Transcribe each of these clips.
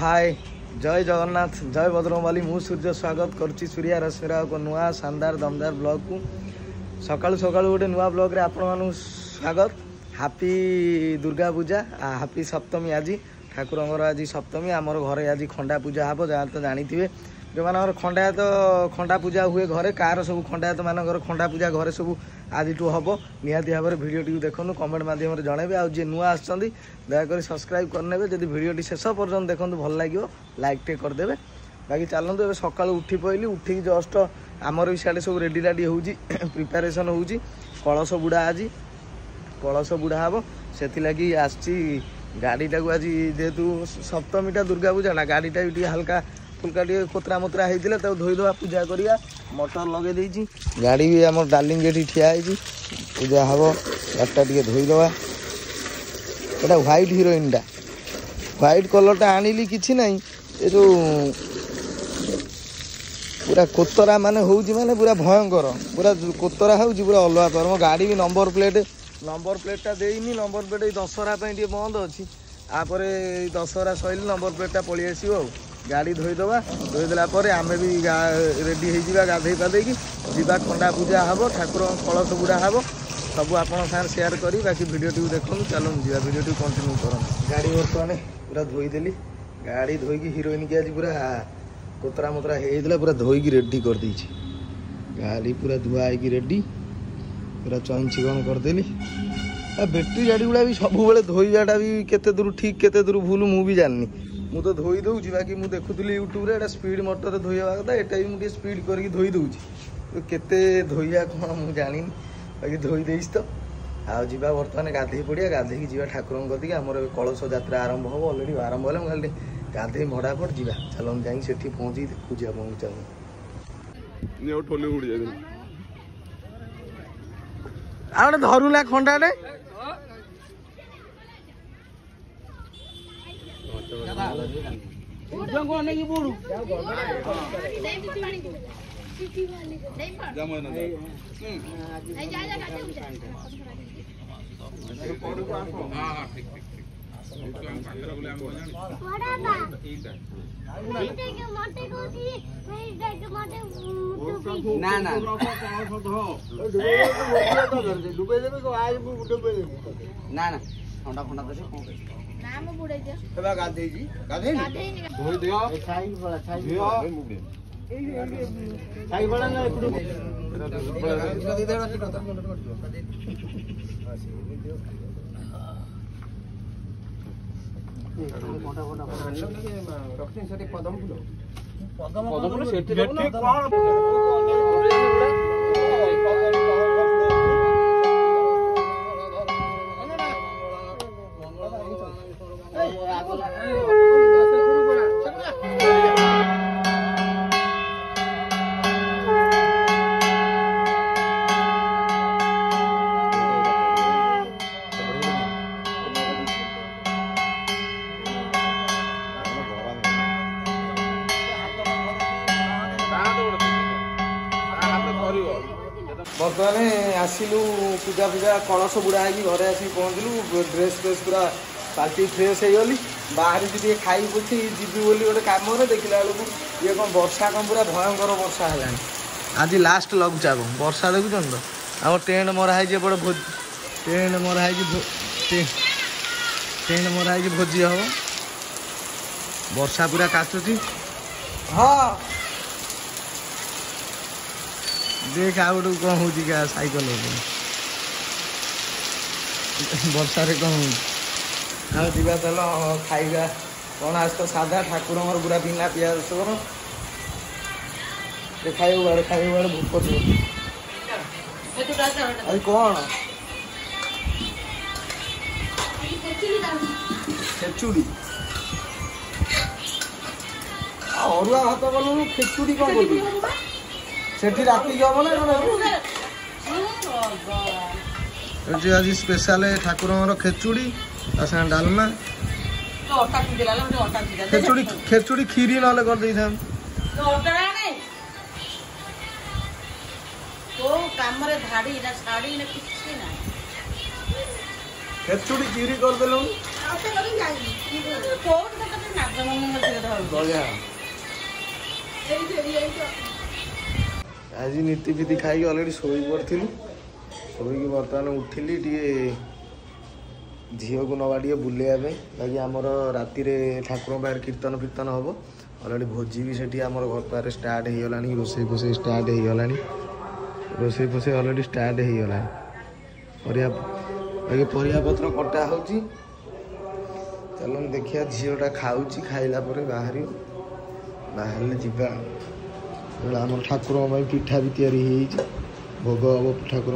हाय जय जगन्नाथ जय बजरंगबली मु सूर्य स्वागत करुच्ची सूर्या रश्मिरा को नुआ शानदार दमदार ब्लॉग को सकाळु सकाळु गोटे नुआ ब्लॉग रे आपण मानु स्वागत। हैप्पी दुर्गा पूजा हैप्पी सप्तमी। आज ठाकुर आज सप्तमी आमर घरे आज खंडा पूजा हम जहाँ तो जानी जो मान खंडा पूजा हुए घरे कार सब खंडायत मान खंडा पूजा घरे सब आज हम निहाती भाव में भिडियो टी देखो कमेंट मध्यम जनइबे आ जे नुआ आछंदी दयाकोरी सब्सक्राइब करने जब भिडियो शेष पर्यंत देखो भल लगे लाइक टे करदे। बाकी चलते ए सका उठी पड़िली उठिक जस्ट आमर भी साढ़े सब रेडी राडी हो प्रिपेरेसन हो कलश बुड़ा आज कलश बुड़ा हम से लगी आसी गाड़ीटा को आज जेहेतु सप्तमीटा दुर्गा पूजा ना गाड़ीटा भी हल्का फुल्का टे कोतरा मोतरा होता धोईदे पूजा करिया मोटर लगे देती गाड़ी भी आम डार्लिंग ये ठिया पूजा हम गाड़ीटा टे धोईदे। यहाँ व्हाइट हिरोइनटा व्हाइट कलरटा आनिली किसी ना ये जो पूरा कोतरा माने माने पूरा भयंकर पूरा कोतरा हो पूरा अलग पर मो गाड़ी भी नंबर प्लेटा देनी नंबर प्लेट दशहरा बंद अच्छी आपर दशहरा सैल नंबर प्लेटा पलि आसो गाड़ी धोईदे धोईदेला आम भी रेडी हो गाधे पाधे जा खंडा पूजा हम ठाकुर कलश बुड़ा हम सब आप सेयार करी बाकी भिडियो टी देखो चलो जा भिडियो टी कंटिन्यू कर। गाड़ी बर्तमान पूरा धोईदेली गाड़ी धोईकी हिरोइन की आज पूरा कोतरा मोतरा होता पूरा धोईकी रेडी कर दी गाड़ी पूरा धुआ होगी रेडी पूरा चौन चिकन करदेली। बैटेरी गाड़ी गुड़ा भी सब धोईवाटा भी केते दूर ठीक केते दूर भूल मु भी जाननी मु तो धोई दूची बाकी मुझे देखुली यूट्यूब रे स्पीड मोटर धोवा कथा एटा भी मुझे स्पीड करके धोई दूची तो केते धोइया कौन मुझे जानी बाकी धोई देस तो आवा बर्तमान गाधे पड़िया गाधे जी ठाकुर कति आम कलश यात्रा आरंभ हम अलरेडी आरंभ है मुझे गाधे मड़ापट जा चलो जाई से पहुँची देखुची आपको चलो धरुला खंडाटे ना ना ना ना ठंडा फंडा नाम बुड़े दे तबा गाधे जी गाधे धोई दियो छाई बड़ा छाई दियो छाई बड़ा ना एकड़ो दे दे कोटा कोटा रखनी सेठी पदम फूल सेठी बर्तमान आसिलु पूजा पूजा कलश बुड़ा हो घरे आसिक पहुँचलु ड्रेस फ्रेस पूरा पाल्टी फ्रेश हो गली बाहर भी खाई पुछी जीवी बोली गोटे कम देखला बेलू ये कौन वर्षा कम पूरा भयंकर वर्षा है आज लास्ट लघुचाप वर्षा देखुन तो आम टेंट मराई एपटे भोज टेंट मराई भोजी हम वर्षा पूरा काचुची हाँ देख आ गए कौन हो सैकल वर्षा कौन हो जा चल खाइबा कौन आज तो साधा ठाकुर पूरा बिना पिया रसुण खाइबू बड़े भूख अरे कौन खेचुड़ी अरुआ भात कलु खेचुड़ी कौन कर सेठी राति हम ना आज स्पेशल ठाकुर खेचुड़ी डालमा खेचुड़ी खीरी ना कर दे खेचुड़ी खीरी कर देलु आज नीति फीति खाई अलरेडी शोई पड़ी शोक बर्तमान उठिली टे झील को नवा टे बुलेवाई बाकी आमर राति ठाकुर पाखे कीर्तन फीर्तन हम अलरेडी भोजी भी से आम घर पाखे स्टार्ट हो गला रोसे फोसे स्टार्ट हो गला रोसे फोसे अलरेडी स्टार्ट हो गला बाकी परिया पत्र कटा हो चलो देखिए झीलटा खाऊँ खाइला बाहर बाहर जा आम ठाकुर पिठा भी तैयारी भोग हम ठाकुर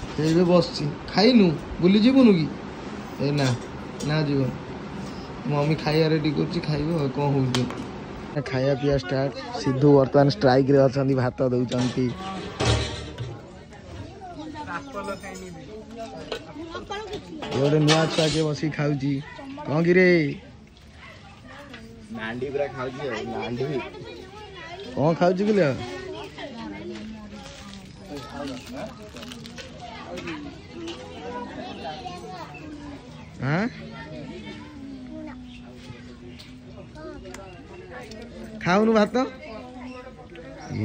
पाखे बस खाइनु बुली जीवनु कि ए ना ना जीवन मम्मी खाया रेडी कर खाइब कौन हो खाया पिया स्टार्ट सिद्धू बर्तमान स्ट्राइक रे अच्छा भात दौरान गोटे नुआ छुआ के बस खाऊँ कौन कि रे नांडी पूरा खाऊँ नांडी कौन खाऊँ कि हाँ खाऊनु भात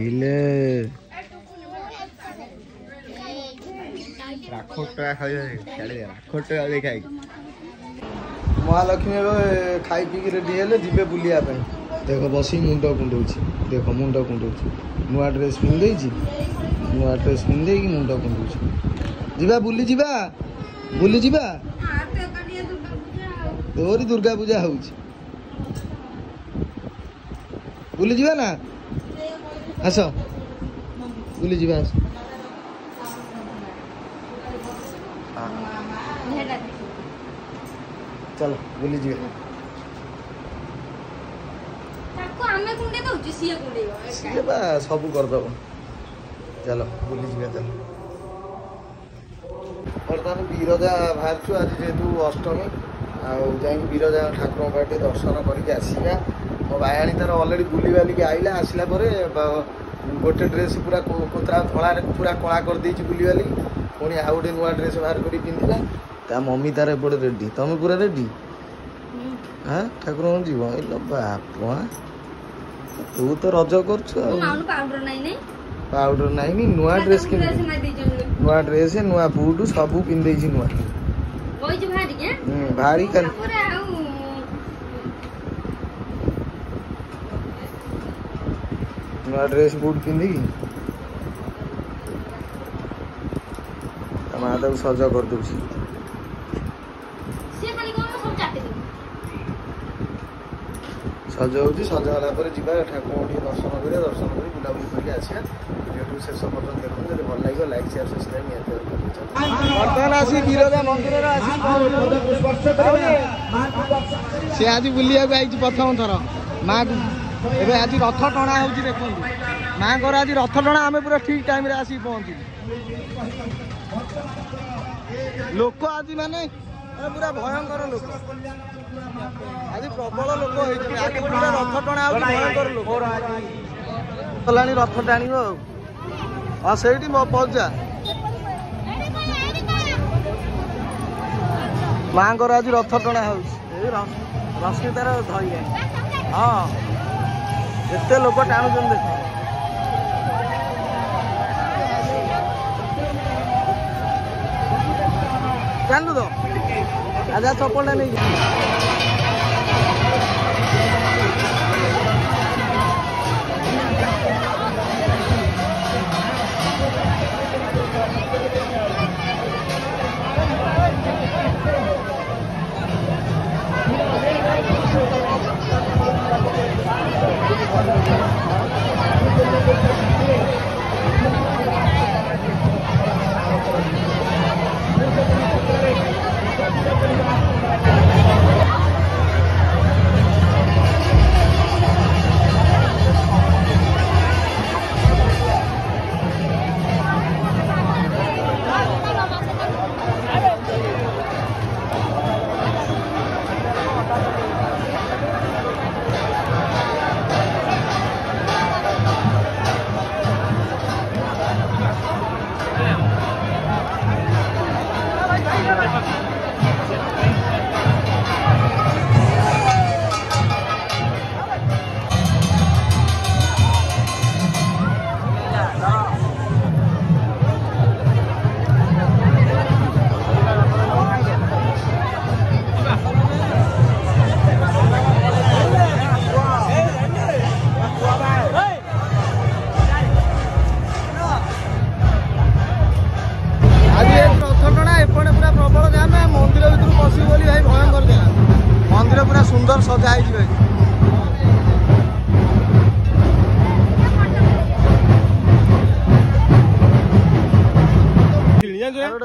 इले महालक्ष्मी खाई पी रेडी हेले जीवे बुलिया देख बस मुंड कुंडौ देख मुंड कुंडौ नुआ ड्रेस पिंधे नुआ ड्रेस पिंधे मुंड कुंडौ जीवा बुली जीवा तोरी दुर्गा पूजा हो बुली जीवा ना आस बुली जीवा आस चलो बुली जीवा सब करदब चलो बुली जीवा चलो बर्तमान विरजा बाहर आज जेहेतु अष्टमी आई विरजा ठाकुर पाखे दर्शन करके आसवा मो भाई तार अलरेडी बुली बालिक आइला आसला गोटे ड्रेस पूरा कोतरा धड़ा पूरा कला कर बुली बाली पुणी आउ गोटे नुआ ड्रेस बाहर कर पिंधला ता मम्मी तार एपटे रेडी तुम पूरा रेडी हाँ ठाकुर जीव बाप तू तो रज कर पाउडर नाई नुआ ड्रेस नुआ ड्रेस नुआ बुट सब पिंधे नुआ भारी कर नुआ ड्रेस बुट पिंधिकी माँ तक सज कर दू सज हो सजगला ठाकुर दर्शन कर दर्शन कर बुलाबुली करके आसा वीडियो शेष पर्यटन देखो जो भल लगे लाइक शेयर सब्सक्राइब बर्तमान आसी विरजा मंदिर सी आज बुलिया प्रथम थर माँ को एवं आज रथ टणा हो देखो माँ को आज रथ टणा आम पूरा ठीक टाइम आसिक पहुँचू लोक आज माने पूरा भयंकर लोक आज प्रबल लोक आगे पूरा रथ टणा हो भयंकर लोक गला रथ टाण हाँ से पहुँचा माँ को आज रथ टणा हो रश्मितार धई हाँ एत लोक टाणुन देख जानू तो आजा चपलटा नहीं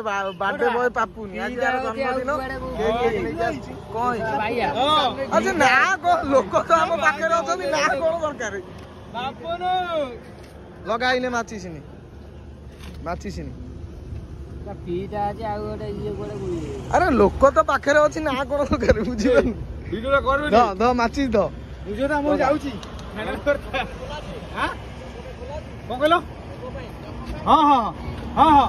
ବାର୍ଥଡେ ବୟ ପାପୁନି ଆଜି ତାର ଜନ୍ମଦିନ କଣ ଆଚ୍ଛା ନା କଣ ଲୋକ ତ ଆମ ପାଖରେ ଅଛନ୍ତି ନା କଣ ଦରକାର ଲଗାଇଲେ ମାଚିସିନି ଆରେ ଲୋକ ତ ପାଖରେ ଅଛି ନା କଣ ଦରକାର ବୁଝିପାରୁନି ଧ ମାଚିସ୍ ଧ ଯାଉଛି କଣ କହିଲ ହଁ ହଁ ହଁ ହଁ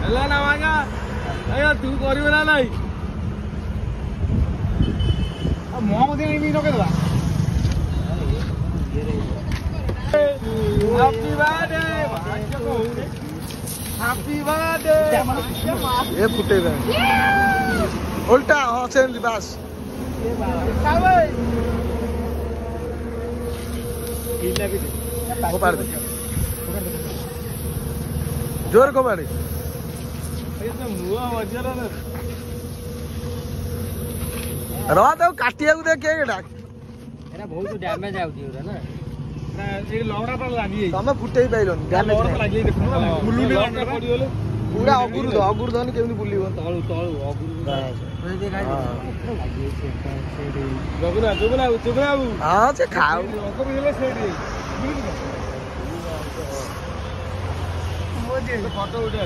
ହେଲା ନା ଆଜ୍ଞା ଆଜ୍ଞା ତୁ କରିବୁ ନା ନାଇଁ ମୋ ମଧ୍ୟ ଏମିତି ଲଗେଇଦବା ହାପି ବାର୍ଥଡେ ଏ ଫୁଟେଇବା उल्टा हाँ सेम बस जोर को बाड़ी रहा तो काटिया को देख बहुत डैमेज आउची ना तमें फुटे पाइलनि पूरा अगुर धन केमती बुलिबो तळु अगुर हाँ से खाओ फोटो उठा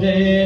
Jai